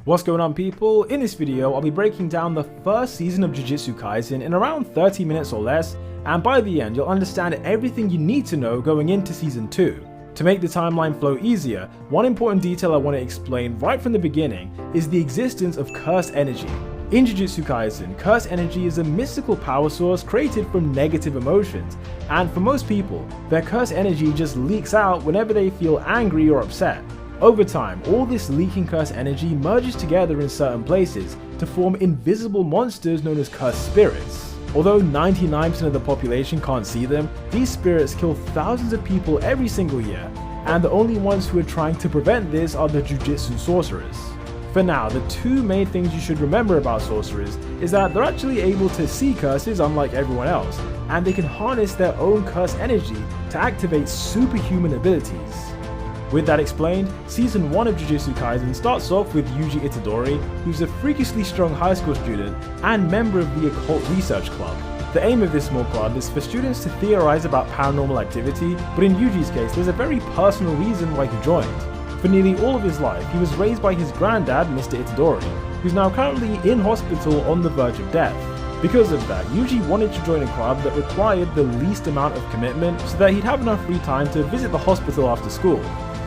What's going on, people? In this video I'll be breaking down the first season of Jujutsu Kaisen in around 30 minutes or less, and by the end you'll understand everything you need to know going into season 2. To make the timeline flow easier, one important detail I want to explain right from the beginning is the existence of cursed energy. In Jujutsu Kaisen, cursed energy is a mystical power source created from negative emotions, and for most people, their cursed energy just leaks out whenever they feel angry or upset. Over time, all this leaking cursed energy merges together in certain places to form invisible monsters known as cursed spirits. Although 99% of the population can't see them, these spirits kill thousands of people every single year, and the only ones who are trying to prevent this are the Jujutsu sorcerers. For now, the two main things you should remember about sorcerers is that they're actually able to see curses unlike everyone else, and they can harness their own cursed energy to activate superhuman abilities. With that explained, season 1 of Jujutsu Kaisen starts off with Yuji Itadori, who's a freakishly strong high school student and member of the Occult Research Club. The aim of this small club is for students to theorize about paranormal activity, but in Yuji's case there's a very personal reason why he joined. For nearly all of his life, he was raised by his granddad, Mr. Itadori, who's now currently in hospital on the verge of death. Because of that, Yuji wanted to join a club that required the least amount of commitment so that he'd have enough free time to visit the hospital after school.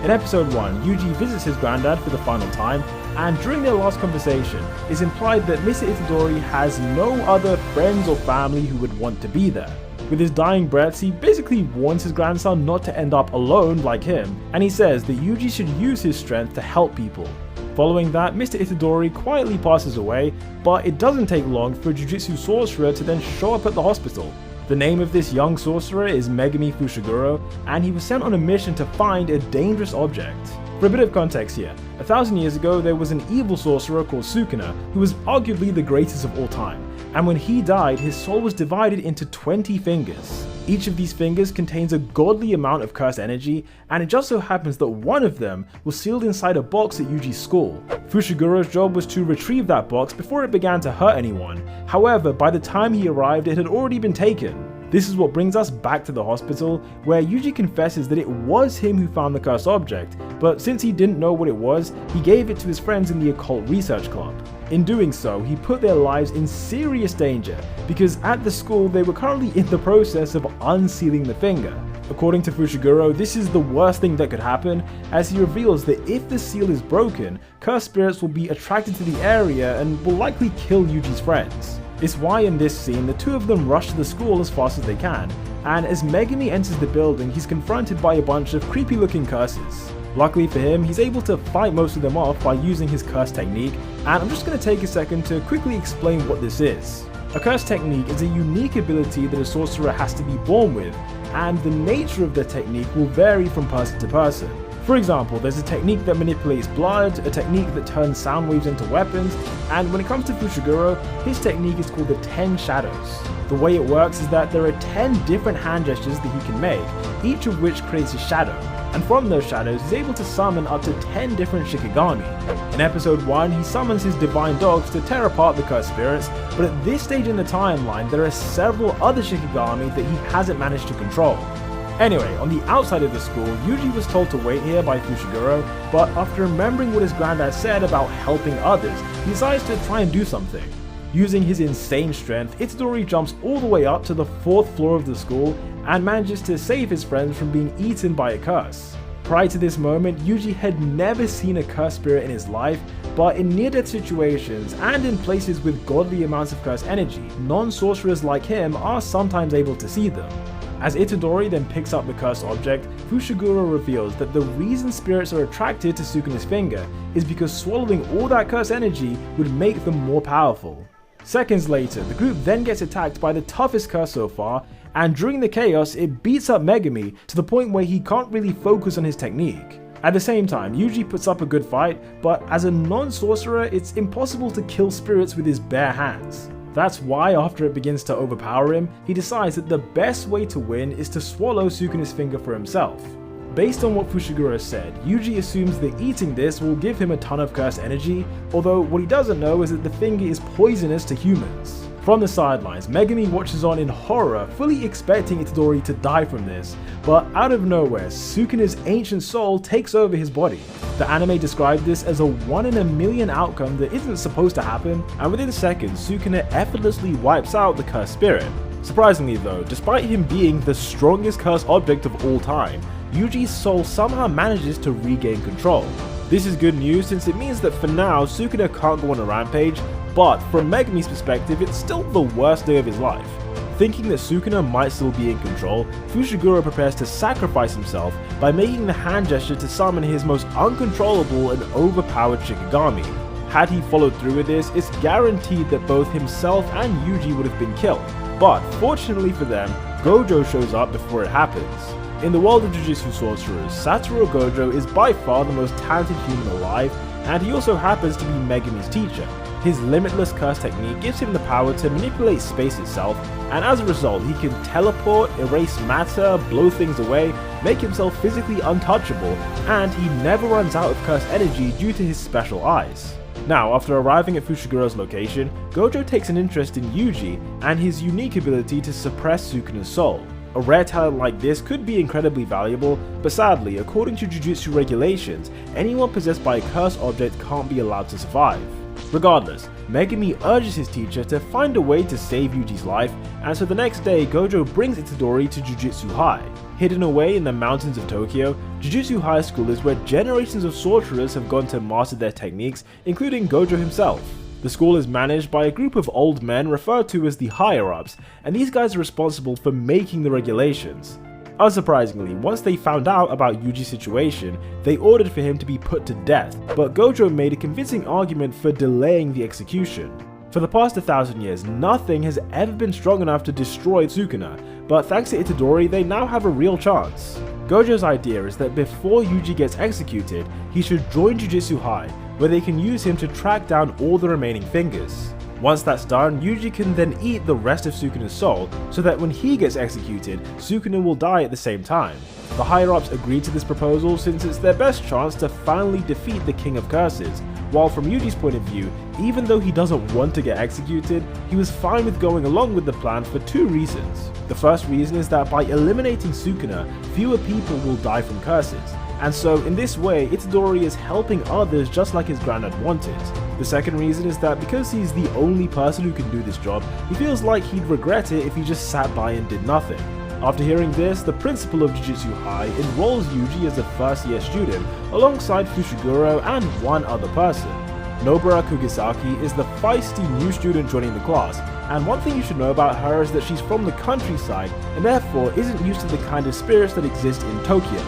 In episode 1, Yuji visits his granddad for the final time, and during their last conversation, it's implied that Mr. Itadori has no other friends or family who would want to be there. With his dying breaths, he basically warns his grandson not to end up alone like him, and he says that Yuji should use his strength to help people. Following that, Mr. Itadori quietly passes away, but it doesn't take long for a Jujutsu sorcerer to then show up at the hospital. The name of this young sorcerer is Megumi Fushiguro, and he was sent on a mission to find a dangerous object. For a bit of context here, 1,000 years ago there was an evil sorcerer called Sukuna who was arguably the greatest of all time, and when he died his soul was divided into 20 fingers. Each of these fingers contains a godly amount of cursed energy, and it just so happens that one of them was sealed inside a box at Yuji's school. Fushiguro's job was to retrieve that box before it began to hurt anyone. However, by the time he arrived it had already been taken. This is what brings us back to the hospital, where Yuji confesses that it was him who found the cursed object, but since he didn't know what it was, he gave it to his friends in the Occult Research Club. In doing so, he put their lives in serious danger, because at the school they were currently in the process of unsealing the finger. According to Fushiguro, this is the worst thing that could happen, as he reveals that if the seal is broken, cursed spirits will be attracted to the area and will likely kill Yuji's friends. It's why in this scene the two of them rush to the school as fast as they can, and as Megumi enters the building he's confronted by a bunch of creepy looking curses. Luckily for him, he's able to fight most of them off by using his curse technique, and I'm just going to take a second to quickly explain what this is. A curse technique is a unique ability that a sorcerer has to be born with, and the nature of the technique will vary from person to person. For example, there's a technique that manipulates blood, a technique that turns sound waves into weapons, and when it comes to Fushiguro, his technique is called the 10 Shadows. The way it works is that there are 10 different hand gestures that he can make, each of which creates a shadow, and from those shadows he's able to summon up to 10 different Shikigami. In episode 1, he summons his divine dogs to tear apart the cursed spirits, but at this stage in the timeline there are several other Shikigami that he hasn't managed to control. Anyway, on the outside of the school, Yuji was told to wait here by Fushiguro, but after remembering what his granddad said about helping others, he decides to try and do something. Using his insane strength, Itadori jumps all the way up to the 4th floor of the school and manages to save his friends from being eaten by a curse. Prior to this moment, Yuji had never seen a cursed spirit in his life, but in near-death situations and in places with godly amounts of cursed energy, non-sorcerers like him are sometimes able to see them. As Itadori then picks up the cursed object, Fushiguro reveals that the reason spirits are attracted to Sukuna's finger is because swallowing all that cursed energy would make them more powerful. Seconds later, the group then gets attacked by the toughest curse so far, and during the chaos it beats up Megumi to the point where he can't really focus on his technique. At the same time, Yuji puts up a good fight, but as a non-sorcerer it's impossible to kill spirits with his bare hands. That's why after it begins to overpower him, he decides that the best way to win is to swallow Sukuna's finger for himself. Based on what Fushiguro said, Yuji assumes that eating this will give him a ton of cursed energy, although what he doesn't know is that the finger is poisonous to humans. From the sidelines, Megumi watches on in horror, fully expecting Itadori to die from this, but out of nowhere, Sukuna's ancient soul takes over his body. The anime described this as a 1 in a million outcome that isn't supposed to happen, and within seconds, Sukuna effortlessly wipes out the cursed spirit. Surprisingly though, despite him being the strongest cursed object of all time, Yuji's soul somehow manages to regain control. This is good news since it means that for now, Sukuna can't go on a rampage, but from Megumi's perspective, it's still the worst day of his life. Thinking that Sukuna might still be in control, Fushiguro prepares to sacrifice himself by making the hand gesture to summon his most uncontrollable and overpowered Shikigami. Had he followed through with this, it's guaranteed that both himself and Yuji would have been killed, but fortunately for them, Gojo shows up before it happens. In the world of Jujutsu sorcerers, Satoru Gojo is by far the most talented human alive, and he also happens to be Megumi's teacher. His limitless curse technique gives him the power to manipulate space itself, and as a result he can teleport, erase matter, blow things away, make himself physically untouchable, and he never runs out of curse energy due to his special eyes. Now, after arriving at Fushiguro's location, Gojo takes an interest in Yuji and his unique ability to suppress Sukuna's soul. A rare talent like this could be incredibly valuable, but sadly, according to Jujutsu regulations, anyone possessed by a cursed object can't be allowed to survive. Regardless, Megumi urges his teacher to find a way to save Yuji's life, and so the next day Gojo brings Itadori to Jujutsu High. Hidden away in the mountains of Tokyo, Jujutsu High School is where generations of sorcerers have gone to master their techniques, including Gojo himself. The school is managed by a group of old men referred to as the higher-ups, and these guys are responsible for making the regulations. Unsurprisingly, once they found out about Yuji's situation, they ordered for him to be put to death, but Gojo made a convincing argument for delaying the execution. For the past 1,000 years, nothing has ever been strong enough to destroy Sukuna, but thanks to Itadori, they now have a real chance. Gojo's idea is that before Yuji gets executed, he should join Jujutsu High, where they can use him to track down all the remaining fingers. Once that's done, Yuji can then eat the rest of Sukuna's soul, so that when he gets executed, Sukuna will die at the same time. The higher-ups agreed to this proposal since it's their best chance to finally defeat the King of Curses, while from Yuji's point of view, even though he doesn't want to get executed, he was fine with going along with the plan for two reasons. The first reason is that by eliminating Sukuna, fewer people will die from curses, and so in this way, Itadori is helping others just like his granddad wanted. The second reason is that because he's the only person who can do this job, he feels like he'd regret it if he just sat by and did nothing. After hearing this, the principal of Jujutsu High enrolls Yuji as a first-year student alongside Fushiguro and one other person. Nobara Kugisaki is the feisty new student joining the class, and one thing you should know about her is that she's from the countryside and therefore isn't used to the kind of spirits that exist in Tokyo.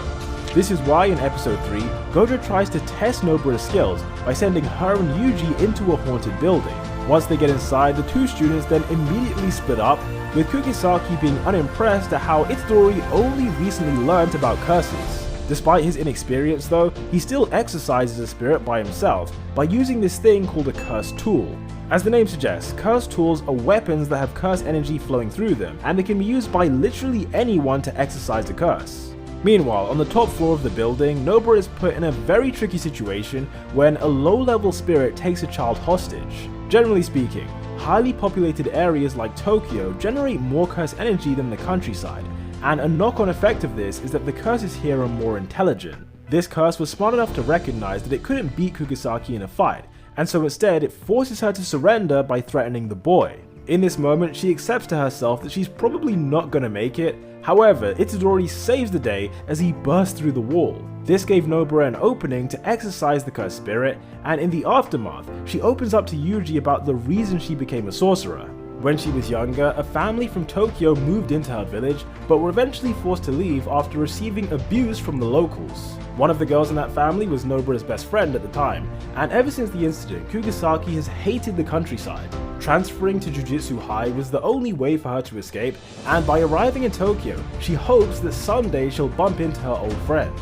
This is why in episode 3, Gojo tries to test Nobara's skills by sending her and Yuji into a haunted building. Once they get inside, the two students then immediately split up, with Kugisaki being unimpressed at how Itadori only recently learnt about curses. Despite his inexperience though, he still exercises a spirit by himself by using this thing called a cursed tool. As the name suggests, cursed tools are weapons that have cursed energy flowing through them, and they can be used by literally anyone to exercise a curse. Meanwhile, on the top floor of the building, Nobara is put in a very tricky situation when a low-level spirit takes a child hostage. Generally speaking, highly populated areas like Tokyo generate more cursed energy than the countryside, and a knock-on effect of this is that the curses here are more intelligent. This curse was smart enough to recognize that it couldn't beat Kugisaki in a fight, and so instead it forces her to surrender by threatening the boy. In this moment, she accepts to herself that she's probably not gonna make it. However, Itadori saves the day as he bursts through the wall. This gave Nobara an opening to exorcise the cursed spirit, and in the aftermath, she opens up to Yuji about the reason she became a sorcerer. When she was younger, a family from Tokyo moved into her village, but were eventually forced to leave after receiving abuse from the locals. One of the girls in that family was Nobara's best friend at the time, and ever since the incident, Kugisaki has hated the countryside. Transferring to Jujutsu High was the only way for her to escape, and by arriving in Tokyo, she hopes that someday she'll bump into her old friend.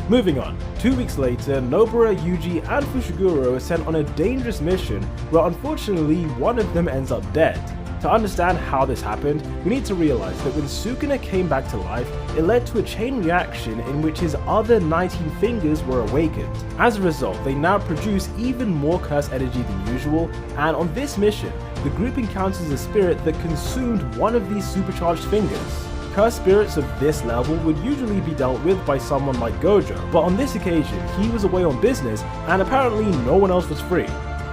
Moving on, 2 weeks later, Nobara, Yuji, and Fushiguro are sent on a dangerous mission where unfortunately one of them ends up dead. To understand how this happened, we need to realize that when Sukuna came back to life, it led to a chain reaction in which his other 19 fingers were awakened. As a result, they now produce even more curse energy than usual, and on this mission, the group encounters a spirit that consumed one of these supercharged fingers. Cursed spirits of this level would usually be dealt with by someone like Gojo, but on this occasion, he was away on business and apparently no one else was free.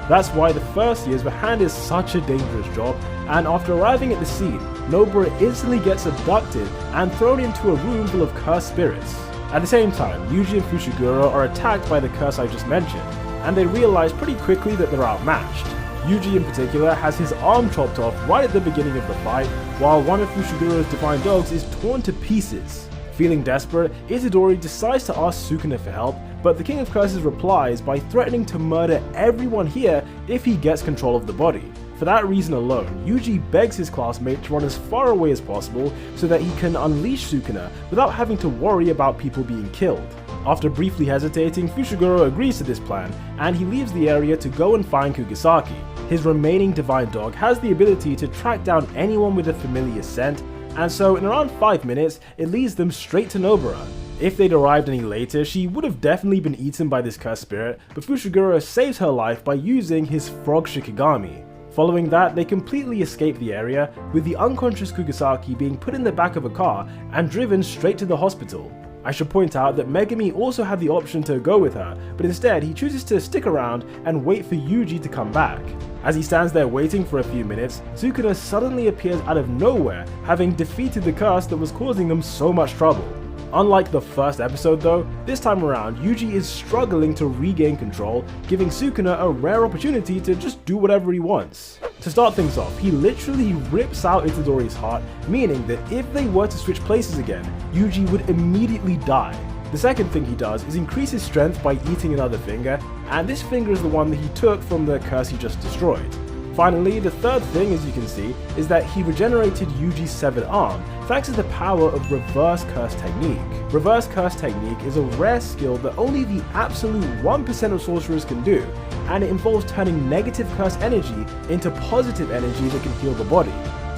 That's why the first years were handed such a dangerous job, and after arriving at the scene, Nobara instantly gets abducted and thrown into a room full of cursed spirits. At the same time, Yuji and Fushiguro are attacked by the curse I just mentioned, and they realize pretty quickly that they're outmatched. Yuji in particular has his arm chopped off right at the beginning of the fight, while one of Fushiguro's divine dogs is torn to pieces. Feeling desperate, Itadori decides to ask Sukuna for help, but the King of Curses replies by threatening to murder everyone here if he gets control of the body. For that reason alone, Yuji begs his classmate to run as far away as possible so that he can unleash Sukuna without having to worry about people being killed. After briefly hesitating, Fushiguro agrees to this plan, and he leaves the area to go and find Kugisaki. His remaining divine dog has the ability to track down anyone with a familiar scent, and so in around 5 minutes, it leads them straight to Nobara. If they'd arrived any later, she would have definitely been eaten by this cursed spirit, but Fushiguro saves her life by using his frog Shikigami. Following that, they completely escape the area, with the unconscious Kugisaki being put in the back of a car and driven straight to the hospital. I should point out that Megumi also had the option to go with her, but instead he chooses to stick around and wait for Yuji to come back. As he stands there waiting for a few minutes, Sukuna suddenly appears out of nowhere, having defeated the curse that was causing them so much trouble. Unlike the first episode though, this time around Yuji is struggling to regain control, giving Sukuna a rare opportunity to just do whatever he wants. To start things off, he literally rips out Itadori's heart, meaning that if they were to switch places again, Yuji would immediately die. The second thing he does is increase his strength by eating another finger, and this finger is the one that he took from the curse he just destroyed. Finally, the third thing, as you can see, is that he regenerated Yuji's severed arm thanks to the power of Reverse Curse Technique. Reverse Curse Technique is a rare skill that only the absolute 1% of sorcerers can do, and it involves turning negative curse energy into positive energy that can heal the body.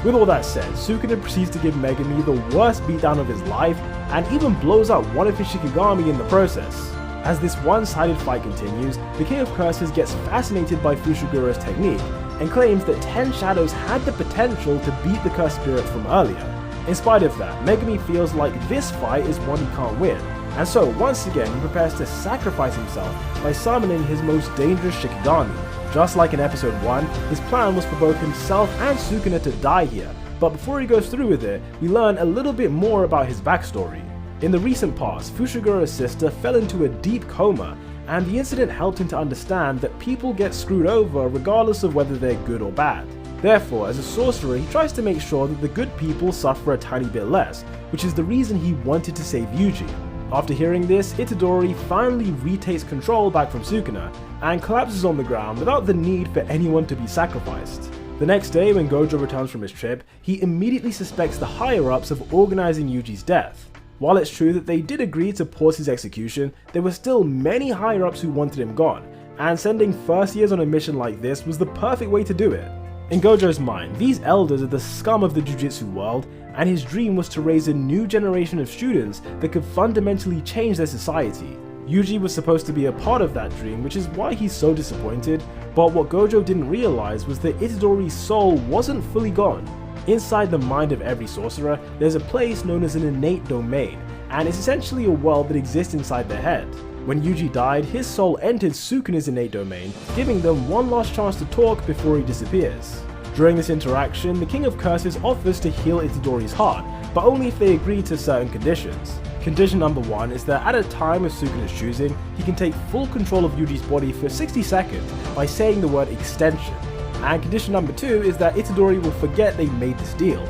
With all that said, Sukuna proceeds to give Megumi the worst beatdown of his life, and even blows up one of his Shikigami in the process. As this one-sided fight continues, the King of Curses gets fascinated by Fushiguro's technique, and claims that 10 Shadows had the potential to beat the cursed spirit from earlier. In spite of that, Megumi feels like this fight is one he can't win, and so once again he prepares to sacrifice himself by summoning his most dangerous Shikigami. Just like in episode 1, his plan was for both himself and Sukuna to die here, but before he goes through with it, we learn a little bit more about his backstory. In the recent past, Fushiguro's sister fell into a deep coma, and the incident helped him to understand that people get screwed over regardless of whether they're good or bad. Therefore, as a sorcerer, he tries to make sure that the good people suffer a tiny bit less, which is the reason he wanted to save Yuji. After hearing this, Itadori finally retakes control back from Sukuna, and collapses on the ground without the need for anyone to be sacrificed. The next day, when Gojo returns from his trip, he immediately suspects the higher-ups of organizing Yuji's death. While it's true that they did agree to pause his execution, there were still many higher-ups who wanted him gone, and sending first years on a mission like this was the perfect way to do it. In Gojo's mind, these elders are the scum of the Jujutsu world, and his dream was to raise a new generation of students that could fundamentally change their society. Yuji was supposed to be a part of that dream, which is why he's so disappointed, but what Gojo didn't realize was that Itadori's soul wasn't fully gone. Inside the mind of every sorcerer, there's a place known as an innate domain, and it's essentially a world that exists inside their head. When Yuji died, his soul entered Sukuna's innate domain, giving them one last chance to talk before he disappears. During this interaction, the King of Curses offers to heal Itadori's heart, but only if they agree to certain conditions. Condition number 1 is that at a time of Sukuna's choosing, he can take full control of Yuji's body for 60 seconds by saying the word extension. And condition number 2 is that Itadori will forget they made this deal.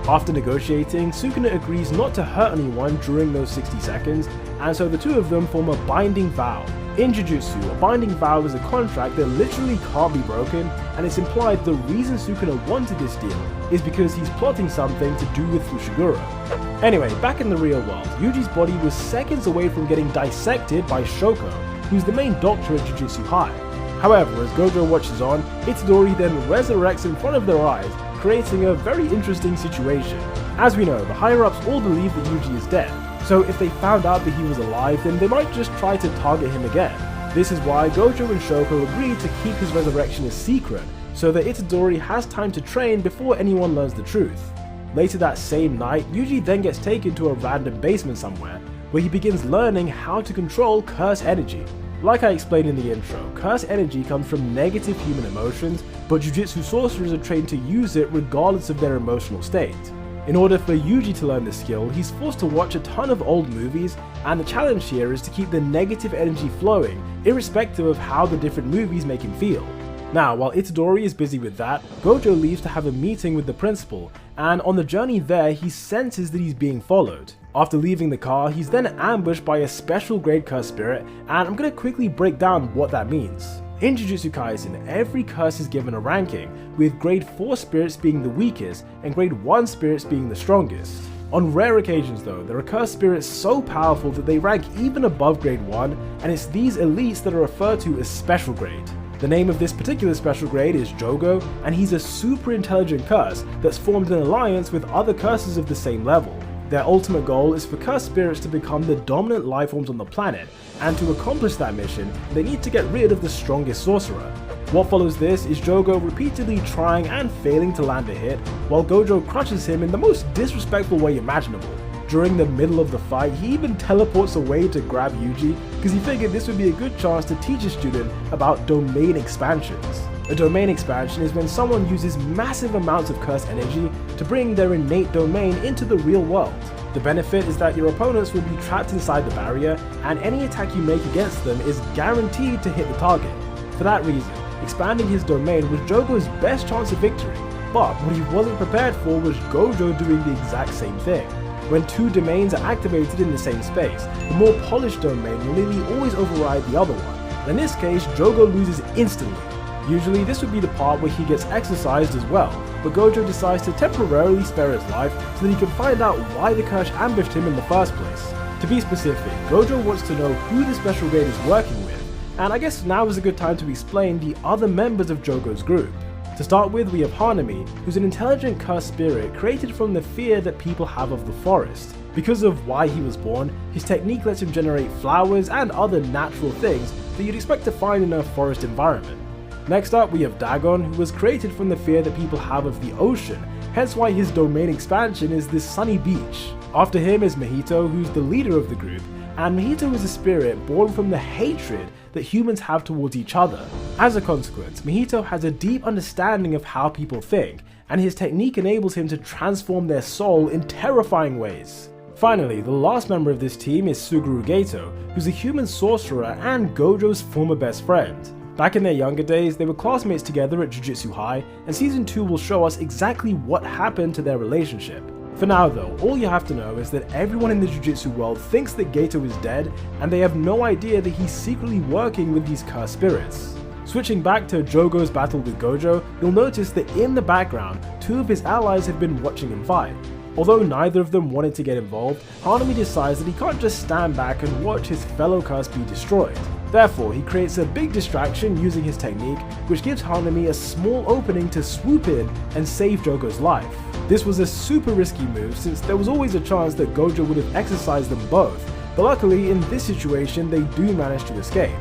After negotiating, Sukuna agrees not to hurt anyone during those 60 seconds, and so the two of them form a binding vow. In Jujutsu, a binding vow is a contract that literally can't be broken, and it's implied the reason Sukuna wanted this deal is because he's plotting something to do with Fushiguro. Anyway, back in the real world, Yuji's body was seconds away from getting dissected by Shoko, who's the main doctor at Jujutsu High. However, as Gojo watches on, Itadori then resurrects in front of their eyes, creating a very interesting situation. As we know, the higher-ups all believe that Yuji is dead, so if they found out that he was alive, then they might just try to target him again. This is why Gojo and Shoko agreed to keep his resurrection a secret, so that Itadori has time to train before anyone learns the truth. Later that same night, Yuji then gets taken to a random basement somewhere, where he begins learning how to control curse energy. Like I explained in the intro, curse energy comes from negative human emotions, but Jujutsu sorcerers are trained to use it regardless of their emotional state. In order for Yuji to learn the skill, he's forced to watch a ton of old movies, and the challenge here is to keep the negative energy flowing, irrespective of how the different movies make him feel. Now, while Itadori is busy with that, Gojo leaves to have a meeting with the principal, and on the journey there, he senses that he's being followed. After leaving the car, he's then ambushed by a special grade curse spirit, and I'm gonna quickly break down what that means. In Jujutsu Kaisen, every curse is given a ranking, with grade 4 spirits being the weakest and grade 1 spirits being the strongest. On rare occasions though, there are curse spirits so powerful that they rank even above grade 1, and it's these elites that are referred to as special grade. The name of this particular special grade is JOGO, and he's a super intelligent curse that's formed an alliance with other curses of the same level. Their ultimate goal is for cursed spirits to become the dominant life forms on the planet, and to accomplish that mission, they need to get rid of the strongest sorcerer. What follows this is JOGO repeatedly trying and failing to land a hit, while Gojo crushes him in the most disrespectful way imaginable. During the middle of the fight, he even teleports away to grab Yuji, because he figured this would be a good chance to teach a student about domain expansions. A domain expansion is when someone uses massive amounts of curse energy to bring their innate domain into the real world. The benefit is that your opponents will be trapped inside the barrier, and any attack you make against them is guaranteed to hit the target. For that reason, expanding his domain was Jogo's best chance of victory, but what he wasn't prepared for was Gojo doing the exact same thing. When two domains are activated in the same space, the more polished domain will nearly always override the other one, and in this case, Jogo loses instantly. Usually this would be the part where he gets exorcised as well, but Gojo decides to temporarily spare his life so that he can find out why the curse ambushed him in the first place. To be specific, Gojo wants to know who the special grade is working with, and I guess now is a good time to explain the other members of Jogo's group. To start with, we have Hanami, who's an intelligent cursed spirit created from the fear that people have of the forest. Because of why he was born, his technique lets him generate flowers and other natural things that you'd expect to find in a forest environment. Next up, we have Dagon, who was created from the fear that people have of the ocean, hence why his domain expansion is this sunny beach. After him is Mahito, who's the leader of the group, and Mahito is a spirit born from the hatred that humans have towards each other. As a consequence, Mahito has a deep understanding of how people think, and his technique enables him to transform their soul in terrifying ways. Finally, the last member of this team is Suguru Geto, who's a human sorcerer and Gojo's former best friend. Back in their younger days, they were classmates together at Jujutsu High, and Season 2 will show us exactly what happened to their relationship. For now though, all you have to know is that everyone in the Jujutsu world thinks that Geto is dead, and they have no idea that he's secretly working with these cursed spirits. Switching back to Jogo's battle with Gojo, you'll notice that in the background, two of his allies have been watching him fight. Although neither of them wanted to get involved, Hanami decides that he can't just stand back and watch his fellow curse be destroyed. Therefore, he creates a big distraction using his technique, which gives Hanami a small opening to swoop in and save Jogo's life. This was a super risky move since there was always a chance that Gojo would have exorcised them both, but luckily in this situation they do manage to escape.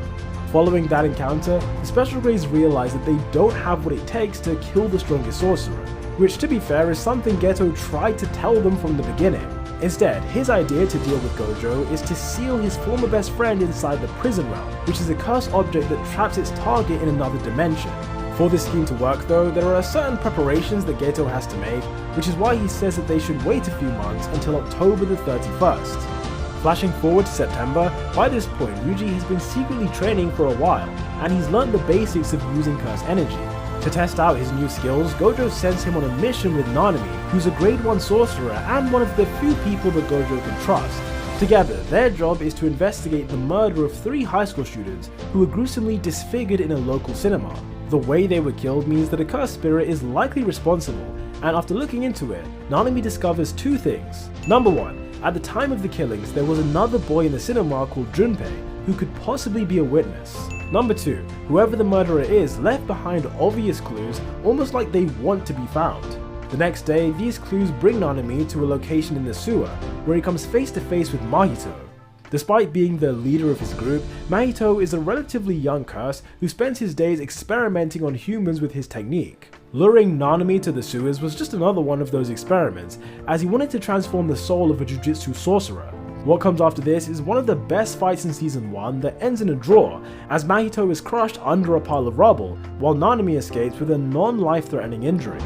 Following that encounter, the special grades realize that they don't have what it takes to kill the strongest sorcerer, which to be fair is something Geto tried to tell them from the beginning. Instead, his idea to deal with Gojo is to seal his former best friend inside the prison realm, which is a cursed object that traps its target in another dimension. For this scheme to work though, there are certain preparations that Geto has to make, which is why he says that they should wait a few months until October the 31st. Flashing forward to September, by this point Yuji has been secretly training for a while, and he's learned the basics of using cursed energy. To test out his new skills, Gojo sends him on a mission with Nanami, who's a grade 1 sorcerer and one of the few people that Gojo can trust. Together, their job is to investigate the murder of 3 high school students who were gruesomely disfigured in a local cinema. The way they were killed means that a cursed spirit is likely responsible, and after looking into it, Nanami discovers 2 things. Number 1, at the time of the killings, there was another boy in the cinema called Junpei who could possibly be a witness. Number 2, whoever the murderer is left behind obvious clues, almost like they want to be found. The next day, these clues bring Nanami to a location in the sewer, where he comes face to face with Mahito. Despite being the leader of his group, Mahito is a relatively young curse who spends his days experimenting on humans with his technique. Luring Nanami to the sewers was just another one of those experiments, as he wanted to transform the soul of a Jujutsu sorcerer. What comes after this is one of the best fights in season 1 that ends in a draw, as Mahito is crushed under a pile of rubble, while Nanami escapes with a non-life-threatening injury.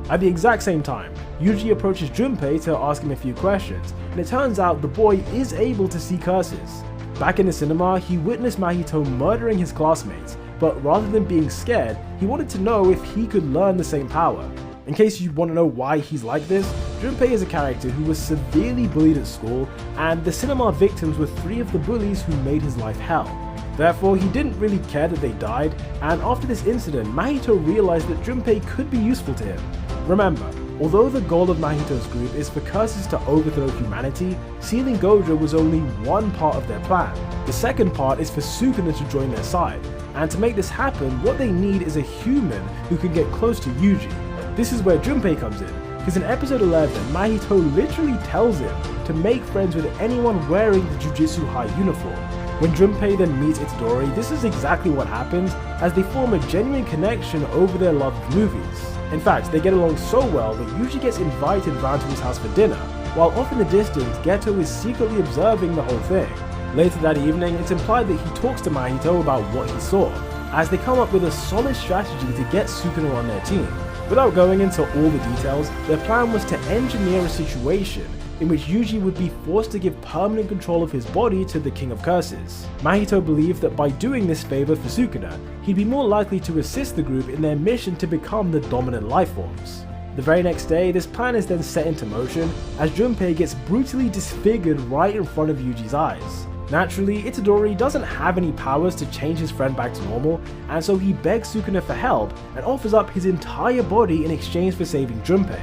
At the exact same time, Yuji approaches Junpei to ask him a few questions, and it turns out the boy is able to see curses. Back in the cinema, he witnessed Mahito murdering his classmates, but rather than being scared, he wanted to know if he could learn the same power. In case you want to know why he's like this, Junpei is a character who was severely bullied at school, and the cinema victims were 3 of the bullies who made his life hell. Therefore, he didn't really care that they died, and after this incident, Mahito realized that Junpei could be useful to him. Remember, although the goal of Mahito's group is for curses to overthrow humanity, sealing Gojo was only one part of their plan. The second part is for Sukuna to join their side, and to make this happen, what they need is a human who can get close to Yuji. This is where Junpei comes in, because in episode 11, Mahito literally tells him to make friends with anyone wearing the Jujutsu High uniform. When Junpei then meets Itadori, this is exactly what happens, as they form a genuine connection over their love of movies. In fact, they get along so well that Yuji gets invited round to his house for dinner, while off in the distance, Geto is secretly observing the whole thing. Later that evening, it's implied that he talks to Mahito about what he saw, as they come up with a solid strategy to get Sukuna on their team. Without going into all the details, their plan was to engineer a situation in which Yuji would be forced to give permanent control of his body to the King of Curses. Mahito believed that by doing this favor for Sukuna, he'd be more likely to assist the group in their mission to become the dominant lifeforms. The very next day, this plan is then set into motion as Junpei gets brutally disfigured right in front of Yuji's eyes. Naturally, Itadori doesn't have any powers to change his friend back to normal, and so he begs Sukuna for help and offers up his entire body in exchange for saving Junpei.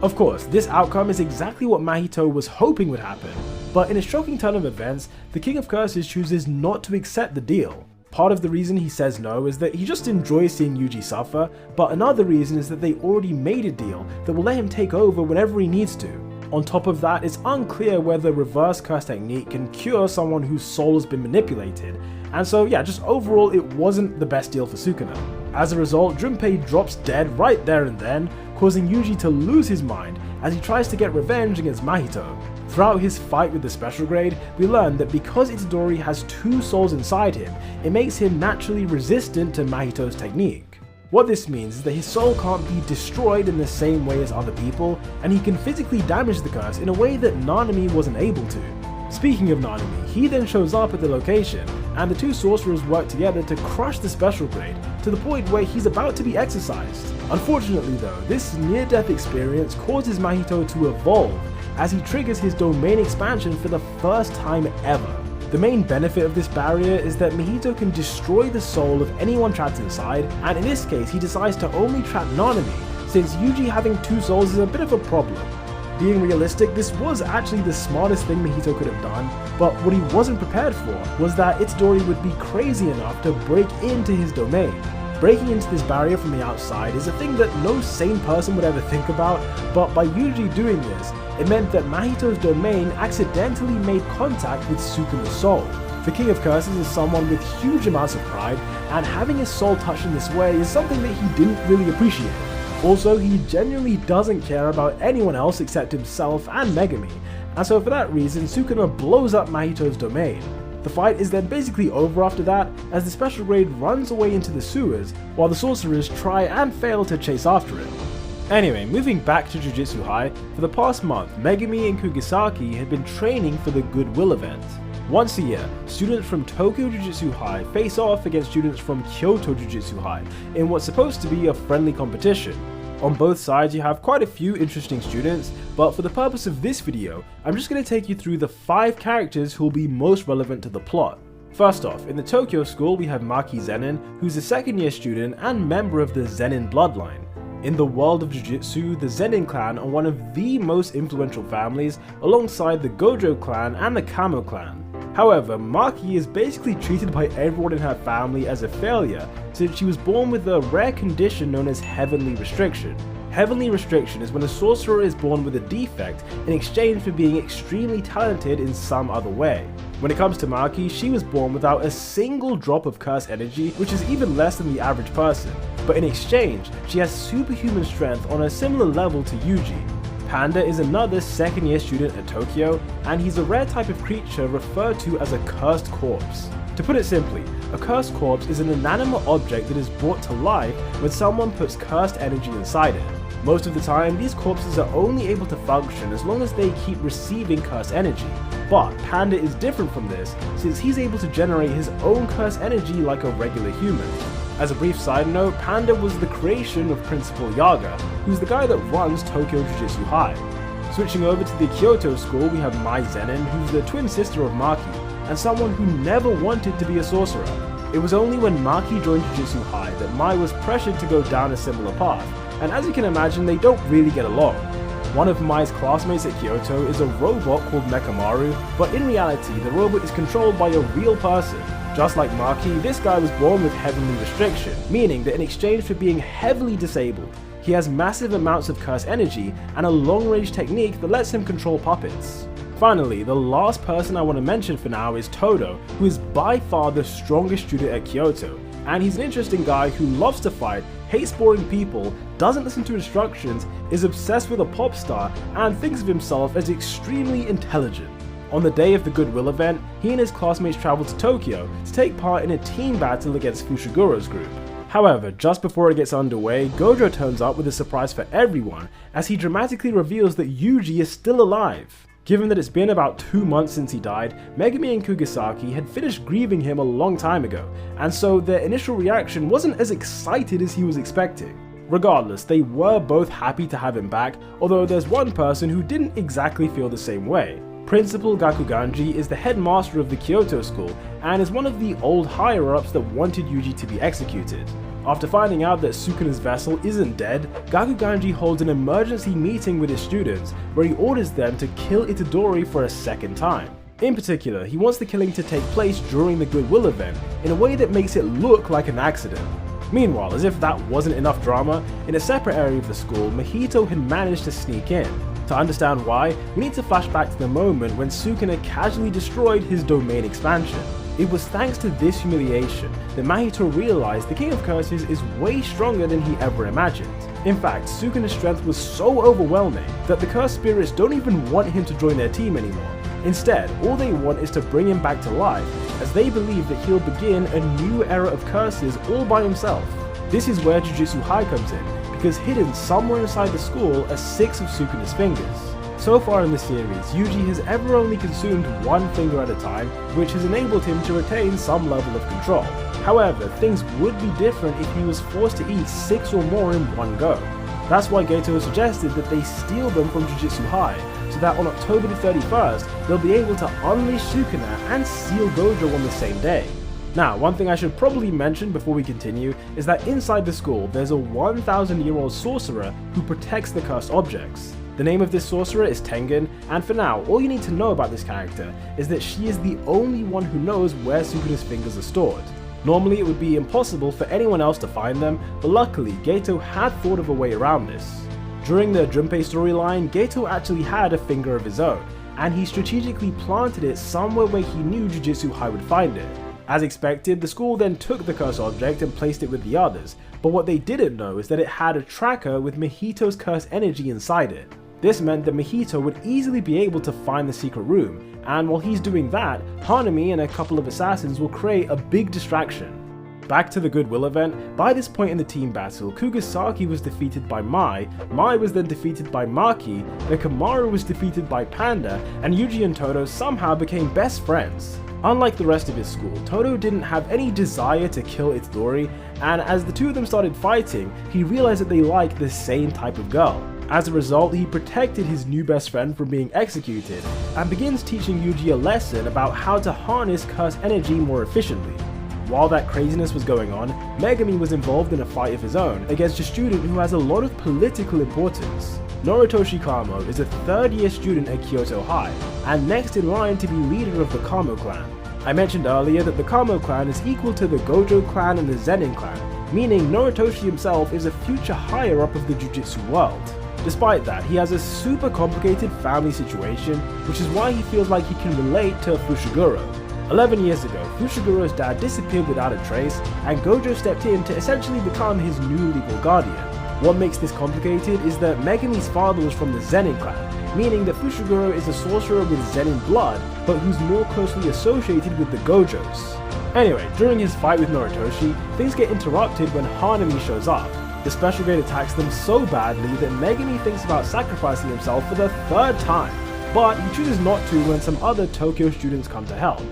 Of course, this outcome is exactly what Mahito was hoping would happen, but in a shocking turn of events, the King of Curses chooses not to accept the deal. Part of the reason he says no is that he just enjoys seeing Yuji suffer, but another reason is that they already made a deal that will let him take over whenever he needs to. On top of that, it's unclear whether reverse curse technique can cure someone whose soul has been manipulated, and so yeah, just overall it wasn't the best deal for Sukuna. As a result, Junpei drops dead right there and then, causing Yuji to lose his mind as he tries to get revenge against Mahito. Throughout his fight with the special grade, we learn that because Itadori has 2 souls inside him, it makes him naturally resistant to Mahito's technique. What this means is that his soul can't be destroyed in the same way as other people, and he can physically damage the curse in a way that Nanami wasn't able to. Speaking of Nanami, he then shows up at the location, and the 2 sorcerers work together to crush the special grade to the point where he's about to be exorcised. Unfortunately though, this near-death experience causes Mahito to evolve as he triggers his domain expansion for the first time ever. The main benefit of this barrier is that Mahito can destroy the soul of anyone trapped inside, and in this case he decides to only trap Nanami, since Yuji having 2 souls is a bit of a problem. Being realistic, this was actually the smartest thing Mahito could have done, but what he wasn't prepared for was that Itadori would be crazy enough to break into his domain. Breaking into this barrier from the outside is a thing that no sane person would ever think about, but by Yuji doing this, it meant that Mahito's domain accidentally made contact with Sukuna's soul. The King of Curses is someone with huge amounts of pride, and having his soul touched in this way is something that he didn't really appreciate. Also, he genuinely doesn't care about anyone else except himself and Megami, and so for that reason, Sukuna blows up Mahito's domain. The fight is then basically over after that, as the special grade runs away into the sewers, while the sorcerers try and fail to chase after it. Anyway, moving back to Jujutsu High, for the past month, Megami and Kugisaki had been training for the Goodwill event. Once a year, students from Tokyo Jujutsu High face off against students from Kyoto Jujutsu High in what's supposed to be a friendly competition. On both sides you have quite a few interesting students, but for the purpose of this video, I'm just going to take you through the 5 characters who will be most relevant to the plot. First off, in the Tokyo school we have Maki Zenin, who's a 2nd year student and member of the Zenin bloodline. In the world of Jujutsu, the Zenin clan are one of the most influential families alongside the Gojo clan and the Kamo clan. However, Maki is basically treated by everyone in her family as a failure since she was born with a rare condition known as heavenly restriction. Heavenly restriction is when a sorcerer is born with a defect in exchange for being extremely talented in some other way. When it comes to Maki, she was born without a single drop of curse energy, which is even less than the average person, but in exchange, she has superhuman strength on a similar level to Yuji. Panda is another second-year student at Tokyo, and he's a rare type of creature referred to as a cursed corpse. To put it simply, a cursed corpse is an inanimate object that is brought to life when someone puts cursed energy inside it. Most of the time, these corpses are only able to function as long as they keep receiving cursed energy. But Panda is different from this, since he's able to generate his own cursed energy like a regular human. As a brief side note, Panda was the creation of Principal Yaga, who's the guy that runs Tokyo Jujutsu High. Switching over to the Kyoto school, we have Mai Zenin, who's the twin sister of Maki, and someone who never wanted to be a sorcerer. It was only when Maki joined Jujutsu High that Mai was pressured to go down a similar path, and as you can imagine, they don't really get along. One of Mai's classmates at Kyoto is a robot called Mekamaru, but in reality, the robot is controlled by a real person. Just like Maki, this guy was born with heavenly restriction, meaning that in exchange for being heavily disabled, he has massive amounts of curse energy and a long-range technique that lets him control puppets. Finally, the last person I want to mention for now is Todo, who is by far the strongest student at Kyoto, and he's an interesting guy who loves to fight, hates boring people, doesn't listen to instructions, is obsessed with a pop star, and thinks of himself as extremely intelligent. On the day of the Goodwill event, he and his classmates travel to Tokyo to take part in a team battle against Fushiguro's group. However, just before it gets underway, Gojo turns up with a surprise for everyone as he dramatically reveals that Yuji is still alive. Given that it's been about 2 months since he died, Megumi and Kugisaki had finished grieving him a long time ago, and so their initial reaction wasn't as excited as he was expecting. Regardless, they were both happy to have him back, although there's one person who didn't exactly feel the same way. Principal Gakuganji is the headmaster of the Kyoto school and is one of the old higher-ups that wanted Yuji to be executed. After finding out that SUKUNA'S vessel isn't dead, Gakuganji holds an emergency meeting with his students where he orders them to kill Itadori for a second time. In particular, he wants the killing to take place during the Goodwill event in a way that makes it look like an accident. Meanwhile, as if that wasn't enough drama, in a separate area of the school, Mahito had managed to sneak in. To understand why, we need to flash back to the moment when Sukuna casually destroyed his domain expansion. It was thanks to this humiliation that Mahito realized the King of Curses is way stronger than he ever imagined. In fact, Sukuna's strength was so overwhelming that the cursed spirits don't even want him to join their team anymore. Instead, all they want is to bring him back to life, as they believe that he'll begin a new era of curses all by himself. This is where Jujutsu High comes in, because hidden somewhere inside the school are 6 of Sukuna's fingers. So far in the series, Yuji has ever only consumed 1 finger at a time, which has enabled him to retain some level of control. However, things would be different if he was forced to eat 6 or more in one go. That's why Geto suggested that they steal them from Jujutsu High, so that on October the 31st, they'll be able to unleash Sukuna and seal Gojo on the same day. Now, one thing I should probably mention before we continue is that inside the school there's a 1,000-year-old sorcerer who protects the cursed objects. The name of this sorcerer is Tengen, and for now, all you need to know about this character is that she is the only one who knows where Sukuna's fingers are stored. Normally it would be impossible for anyone else to find them, but luckily Geto had thought of a way around this. During the JUNPEI storyline, Geto actually had a finger of his own, and he strategically planted it somewhere where he knew Jujutsu High would find it. As expected, the school then took the cursed object and placed it with the others, but what they didn't know is that it had a tracker with Mahito's cursed energy inside it. This meant that Mahito would easily be able to find the secret room, and while he's doing that, Hanami and a couple of assassins will create a big distraction. Back to the Goodwill event, by this point in the team battle, Kugisaki was defeated by Mai was then defeated by Maki, Nekamaru was defeated by Panda, and Yuji and Todo somehow became best friends. Unlike the rest of his school, Todo didn't have any desire to kill Itadori, and as the two of them started fighting, he realized that they liked the same type of girl. As a result, he protected his new best friend from being executed, and begins teaching Yuji a lesson about how to harness cursed energy more efficiently. While that craziness was going on, Megumi was involved in a fight of his own against a student who has a lot of political importance. Noritoshi Kamo is a 3rd-year student at Kyoto High, and next in line to be leader of the Kamo clan. I mentioned earlier that the Kamo clan is equal to the Gojo clan and the Zenin clan, meaning Noritoshi himself is a future higher up of the Jujutsu world. Despite that, he has a super complicated family situation, which is why he feels like he can relate to Fushiguro. 11 years ago, Fushiguro's dad disappeared without a trace, and Gojo stepped in to essentially become his new legal guardian. What makes this complicated is that Megami's father was from the Zenin clan, meaning that Fushiguro is a sorcerer with Zenin blood, but who's more closely associated with the Gojos. Anyway, during his fight with Noritoshi, things get interrupted when Hanami shows up. The special grade attacks them so badly that Megami thinks about sacrificing himself for the 3rd time, but he chooses not to when some other Tokyo students come to help.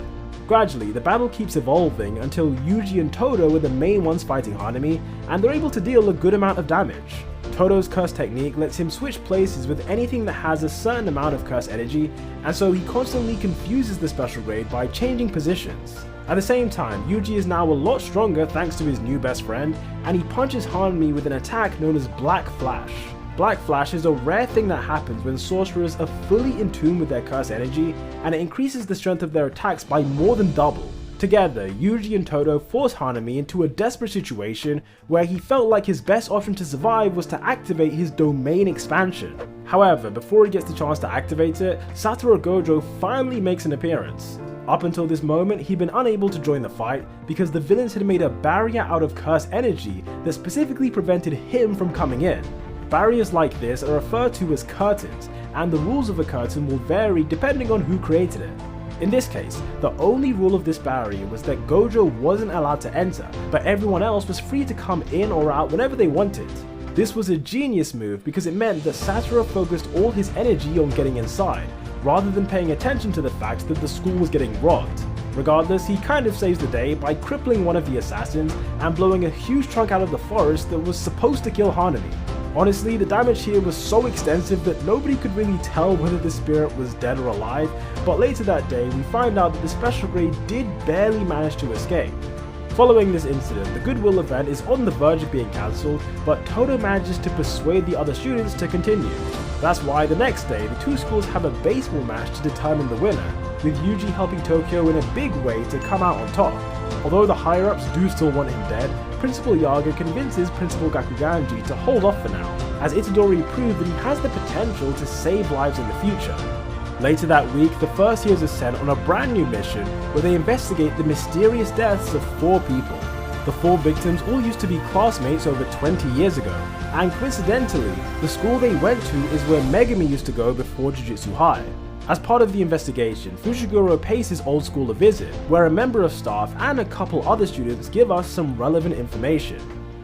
Gradually, the battle keeps evolving until Yuji and Todo are the main ones fighting Hanami, and they're able to deal a good amount of damage. Todo's curse technique lets him switch places with anything that has a certain amount of curse energy, and so he constantly confuses the special grade by changing positions. At the same time, Yuji is now a lot stronger thanks to his new best friend, and he punches Hanami with an attack known as Black Flash. Black Flash is a rare thing that happens when sorcerers are fully in tune with their curse energy, and it increases the strength of their attacks by more than double. Together, Yuji and Todo force Hanami into a desperate situation where he felt like his best option to survive was to activate his domain expansion. However, before he gets the chance to activate it, Satoru Gojo finally makes an appearance. Up until this moment, he'd been unable to join the fight because the villains had made a barrier out of curse energy that specifically prevented him from coming in. Barriers like this are referred to as curtains, and the rules of a curtain will vary depending on who created it. In this case, the only rule of this barrier was that Gojo wasn't allowed to enter, but everyone else was free to come in or out whenever they wanted. This was a genius move because it meant that Satoru focused all his energy on getting inside, rather than paying attention to the fact that the school was getting robbed. Regardless, he kind of saves the day by crippling one of the assassins and blowing a huge chunk out of the forest that was supposed to kill Hanami. Honestly, the damage here was so extensive that nobody could really tell whether the spirit was dead or alive, but later that day we find out that the special grade did barely manage to escape. Following this incident, the Goodwill event is on the verge of being cancelled, but Todo manages to persuade the other students to continue. That's why the next day, the two schools have a baseball match to determine the winner, with Yuji helping Tokyo in a big way to come out on top. Although the higher-ups do still want him dead, Principal Yaga convinces Principal Gakuganji to hold off for now, as Itadori proved that he has the potential to save lives in the future. Later that week, the first years are sent on a brand new mission where they investigate the mysterious deaths of 4 people. The 4 victims all used to be classmates over 20 years ago, and coincidentally, the school they went to is where Megami used to go before Jujutsu High. As part of the investigation, Fushiguro pays his old school a visit, where a member of staff and a couple other students give us some relevant information.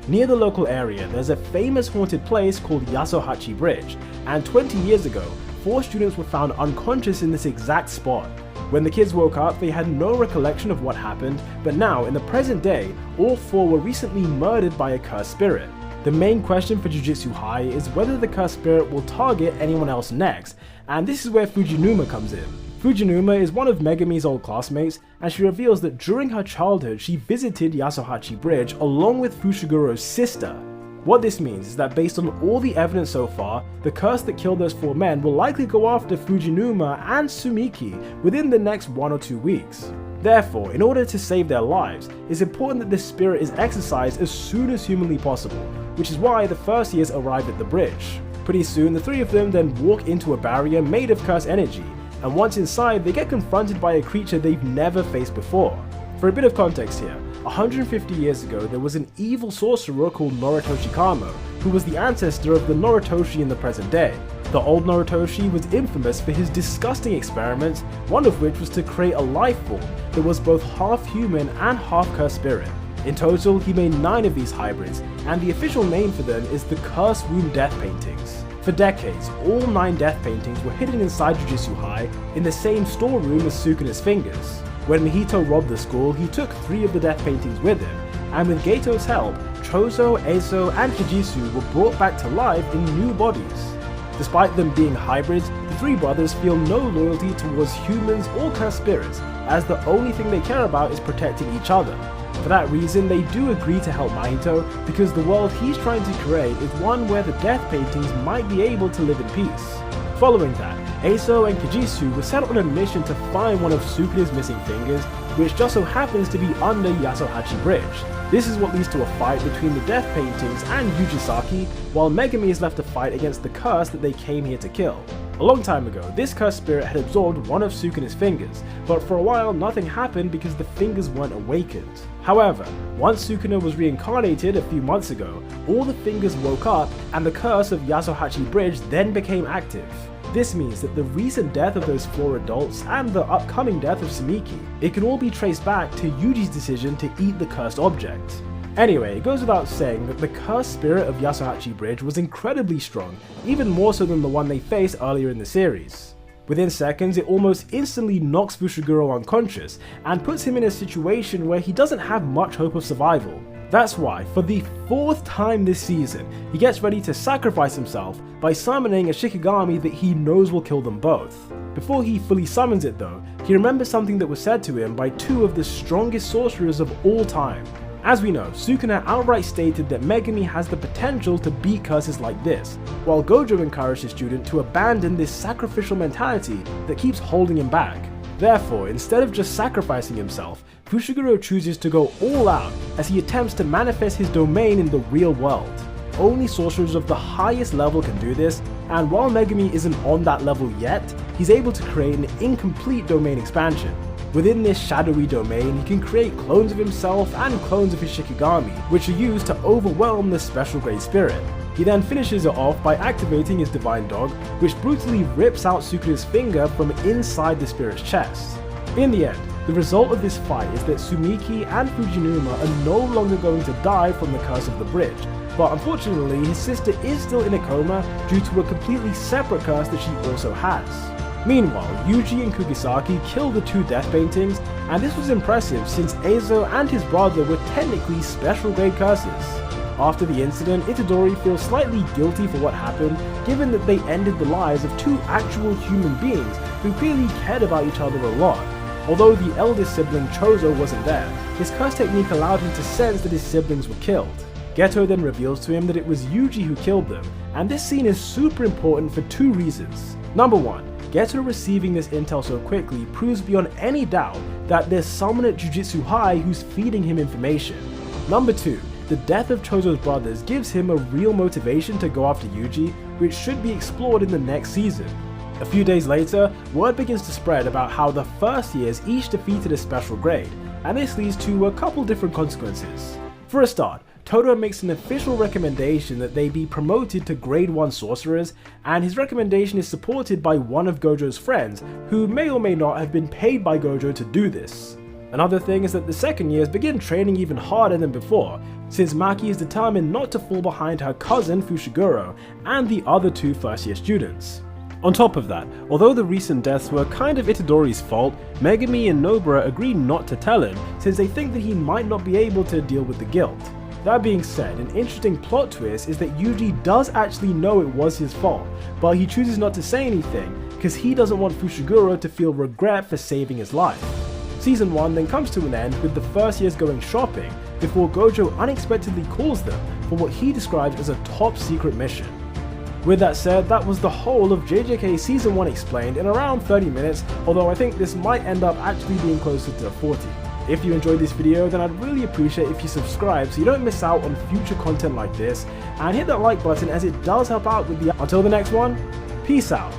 Near the local area, there's a famous haunted place called YASOHACHI Bridge, and 20 years ago, 4 students were found unconscious in this exact spot. When the kids woke up, they had no recollection of what happened, but now, in the present day, all 4 were recently murdered by a cursed spirit. The main question for Jujutsu High is whether the cursed spirit will target anyone else next, and this is where Fujinuma comes in. Fujinuma is one of Megami's old classmates, and she reveals that during her childhood she visited Yasohachi Bridge along with Fushiguro's sister. What this means is that based on all the evidence so far, the curse that killed those 4 men will likely go after Fujinuma and Sumiki within the next 1 or 2 weeks. Therefore, in order to save their lives, it's important that this spirit is exorcised as soon as humanly possible, which is why the first years arrive at the bridge. Pretty soon, the 3 of them then walk into a barrier made of cursed energy, and once inside, they get confronted by a creature they've never faced before. For a bit of context here, 150 years ago there was an evil sorcerer called Noritoshi Kamo, who was the ancestor of the Noritoshi in the present day. The old Noritoshi was infamous for his disgusting experiments, one of which was to create a life form that was both half human and half cursed spirit. In total, he made 9 of these hybrids, and the official name for them is the Cursed Room Death Paintings. For decades, all 9 death paintings were hidden inside Jujutsu High in the same storeroom as SUKUNA'S fingers. When Mahito robbed the school, he took 3 of the death paintings with him, and with Geito's help, Chozo, Eizo, and KECHIZU were brought back to life in new bodies. Despite them being hybrids, the 3 brothers feel no loyalty towards humans or cursed spirits, as the only thing they care about is protecting each other. For that reason, they do agree to help Mahito, because the world he's trying to create is one where the death paintings might be able to live in peace. Following that, Eiso and KECHIZU were sent on a mission to find one of Sukuna's missing fingers, which just so happens to be under YASOHACHI Bridge. This is what leads to a fight between the death paintings and Yujisaki, while Megami is left to fight against the curse that they came here to kill. A long time ago, this cursed spirit had absorbed one of Sukuna's fingers, but for a while nothing happened because the fingers weren't awakened. However, once Sukuna was reincarnated a few months ago, all the fingers woke up and the curse of YASOHACHI Bridge then became active. This means that the recent death of those 4 adults and the upcoming death of Sumiki, it can all be traced back to Yuji's decision to eat the cursed object. Anyway, it goes without saying that the cursed spirit of YASOHACHI Bridge was incredibly strong, even more so than the one they faced earlier in the series. Within seconds, it almost instantly knocks Fushiguro unconscious and puts him in a situation where he doesn't have much hope of survival. That's why, for the 4th time this season, he gets ready to sacrifice himself by summoning a Shikigami that he knows will kill them both. Before he fully summons it though, he remembers something that was said to him by 2 of the strongest sorcerers of all time. As we know, Sukuna outright stated that Megami has the potential to beat curses like this, while Gojo encouraged his student to abandon this sacrificial mentality that keeps holding him back. Therefore, instead of just sacrificing himself, Fushiguro chooses to go all out as he attempts to manifest his domain in the real world. Only sorcerers of the highest level can do this, and while Megami isn't on that level yet, he's able to create an incomplete domain expansion. Within this shadowy domain, he can create clones of himself and clones of his Shikigami, which are used to overwhelm the special grade spirit. He then finishes it off by activating his divine dog, which brutally rips out Sukuna's finger from inside the spirit's chest. In the end, the result of this fight is that Sumiki and Fujinuma are no longer going to die from the curse of the bridge, but unfortunately his sister is still in a coma due to a completely separate curse that she also has. Meanwhile, Yuji and Kugisaki kill the 2 death paintings, and this was impressive since Eizo and his brother were technically special grade curses. After the incident, Itadori feels slightly guilty for what happened, given that they ended the lives of 2 actual human beings who clearly cared about each other a lot. Although the eldest sibling Chozo wasn't there, his curse technique allowed him to sense that his siblings were killed. Geto then reveals to him that it was Yuji who killed them, and this scene is super important for 2 reasons. Number 1, Geto receiving this intel so quickly proves beyond any doubt that there's someone at Jujutsu High who's feeding him information. Number 2, the death of Chozo's brothers gives him a real motivation to go after Yuji, which should be explored in the next season. A few days later, word begins to spread about how the first years each defeated a special grade, and this leads to a couple different consequences. For a start, Todo makes an official recommendation that they be promoted to grade 1 sorcerers, and his recommendation is supported by one of Gojo's friends, who may or may not have been paid by Gojo to do this. Another thing is that the second years begin training even harder than before, since Maki is determined not to fall behind her cousin Fushiguro and the other 2 first year students. On top of that, although the recent deaths were kind of Itadori's fault, Megami and Nobara agree not to tell him since they think that he might not be able to deal with the guilt. That being said, an interesting plot twist is that Yuji does actually know it was his fault, but he chooses not to say anything because he doesn't want Fushiguro to feel regret for saving his life. Season 1 then comes to an end with the first years going shopping before Gojo unexpectedly calls them for what he describes as a top secret mission. With that said, that was the whole of JJK Season 1 explained in around 30 minutes, although I think this might end up actually being closer to 40. If you enjoyed this video, then I'd really appreciate if you subscribe so you don't miss out on future content like this, and hit that like button as it does help out with the... Until the next one, peace out.